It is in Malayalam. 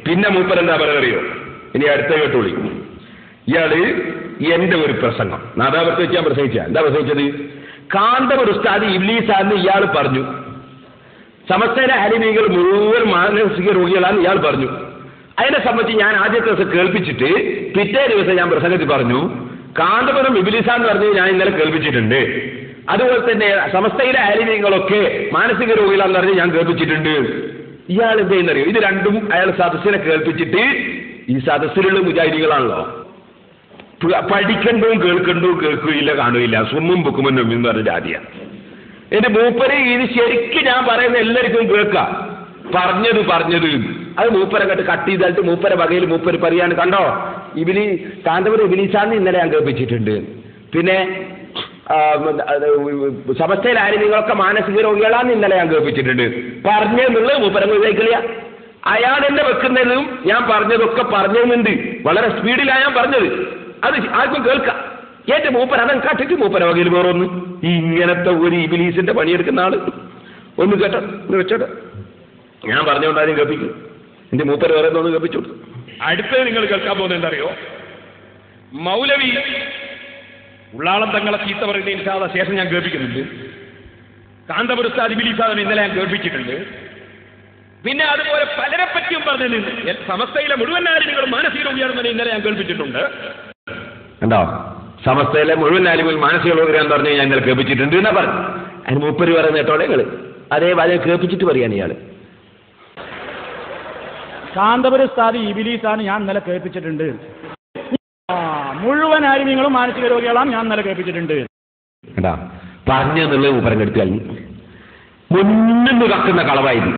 പിന്നെ മൂപ്പർ എന്താ പറയുക? ഇനി അടുത്ത കേട്ടോളി. ഇയാള് എന്റെ ഒരു പ്രസംഗം നാദാപുരത്ത് വെച്ച് ഞാൻ പ്രസംഗിച്ച എന്താ പ്രസംഗിച്ചത്? കാന്തപുര ഉസ്താദ് ഇബ്ലീസാന്ന് ഇയാൾ പറഞ്ഞു. സമസ്തയിലെ അലിമീങ്ങൾ മുഴുവൻ മാനസിക രോഗികളാന്ന് ഇയാൾ പറഞ്ഞു. അതിനെ സംബന്ധിച്ച് ഞാൻ ആദ്യത്തെ ദിവസം കേൾപ്പിച്ചിട്ട് പിറ്റേ ദിവസം ഞാൻ പ്രസംഗത്തിൽ പറഞ്ഞു കാന്തപുരം ഇബ്ലീസാന്ന് പറഞ്ഞ് ഞാൻ ഇന്നലെ കേൾപ്പിച്ചിട്ടുണ്ട്. അതുപോലെ തന്നെ സമസ്തയിലെ അലിമീങ്ങളൊക്കെ മാനസിക രോഗികളാന്ന് പറഞ്ഞ് ഞാൻ കേൾപ്പിച്ചിട്ടുണ്ട്. ഇയാൾ എന്ത് ചെയ്യുന്നറിയോ? ഇത് രണ്ടും അയാൾ സദസ്സിനെ കേൾപ്പിച്ചിട്ട്, ഈ സദസ്സിലുള്ള മുജാഹിദികളാണല്ലോ, പഠിക്കണ്ടവും കേൾക്കണ്ടവും കേൾക്കുകയില്ല, കാണുകയില്ല, സുമ്മും ബുക്കുമെന്നും എന്ന് പറഞ്ഞ ജാതിയാണ്. എന്റെ മൂപ്പര് ഇത് ശരിക്കും ഞാൻ പറയുന്ന എല്ലാവർക്കും കേൾക്കാം. പറഞ്ഞത് അത് മൂപ്പരെ കട്ട് ചെയ്തിട്ട് മൂപ്പരെ വകയിൽ മൂപ്പര് പറയാണ്, കണ്ടോ കാന്തപുരം ഇബ്ലീസാന്ന് ഇന്നലെ ഞാൻ കേൾപ്പിച്ചിട്ടുണ്ട്. പിന്നെ സമസ്തയിൽ ആരെങ്കിലൊക്കെ മാനസിക രോഗികളാന്ന് ഇന്നലെ ഞാൻ കേൾപ്പിച്ചിട്ടുണ്ട്. പറഞ്ഞെന്നുള്ളത് മൂപ്പരങ്ങ് വിചാരിക്കില്ല. അയാൾ എന്നെ വെക്കുന്നതും ഞാൻ പറഞ്ഞതൊക്കെ പറഞ്ഞുണ്ട്. വളരെ സ്പീഡിലാണ് ഞാൻ പറഞ്ഞത്. അത് ആർക്കും കേൾക്കാം. എന്റെ മൂപ്പർ അതം കാട്ടിട്ട് മൂപ്പര വകയിൽ വേറൊന്ന് ഇങ്ങനത്തെ ഒരു ഇബ്ലീസിന്റെ പണിയെടുക്കുന്ന ആള് ഒന്ന് കേട്ടോ, ഒന്ന് വെച്ചോട്ടെ. ഞാൻ പറഞ്ഞുകൊണ്ടാരും കേൾപ്പിക്കും. എന്റെ മൂപ്പര് വേറെ ഒന്ന് കേൾപ്പിച്ചു. അടുത്തത് നിങ്ങൾ കേൾക്കാൻ പോകുന്നത് എന്തറിയോ? മൗലവി ഉള്ളാളം തങ്ങളെ ചീത്ത പറയുന്ന ഇൻഷാള്ള ശേഷം ഞാൻ കേൾപ്പിക്കുന്നുണ്ട്. കാന്തപുര ഉസ്താദ് ഇബ്ലീസാണ് ഇന്നലെ ഞാൻ കേൾപ്പിച്ചിട്ടുണ്ട്. പിന്നെ അതുപോലെ പലരെ പറ്റിയും പറഞ്ഞിട്ടുണ്ട്. സമസ്തയിലെ മുഴുവൻ ആലിമുകൾ മാനസിക രോഗിയാണെന്ന് ഇന്നലെ ഞാൻ കേൾപ്പിച്ചിട്ടുണ്ട്. കണ്ടോ? സമസ്തയിലെ മുഴുവൻ ആലിമുകൾ മാനസിക രോഗിയാണെന്ന് പറഞ്ഞ് ഞാൻ ഇന്നലെ കേൾപ്പിച്ചിട്ടുണ്ട് എന്നാ പറഞ്ഞു. അതിന് മൂപ്പര് പറയുന്ന കേട്ടോടെ നിങ്ങള് അതേ വരെ കേൾപ്പിച്ചിട്ട് പറയാണ് ഇയാള്. കാന്തപുര ഉസ്താദ് ഇബ്ലീസാണ് ഞാൻ ഇന്നലെ കേൾപ്പിച്ചിട്ടുണ്ട്. മുഴുവൻ ആലിമീങ്ങളും മാനസിക രോഗികളാണ് ഞാൻ ഇന്നലെ കേൾപ്പിച്ചിട്ടുണ്ട്. കേട്ടാ? പറഞ്ഞെന്നുള്ളത് മൂപ്പരം കെടുത്തി കഴിഞ്ഞു. മുന്നിൽ നിന്ന് കക്കുന്ന കളവായിരുന്നു.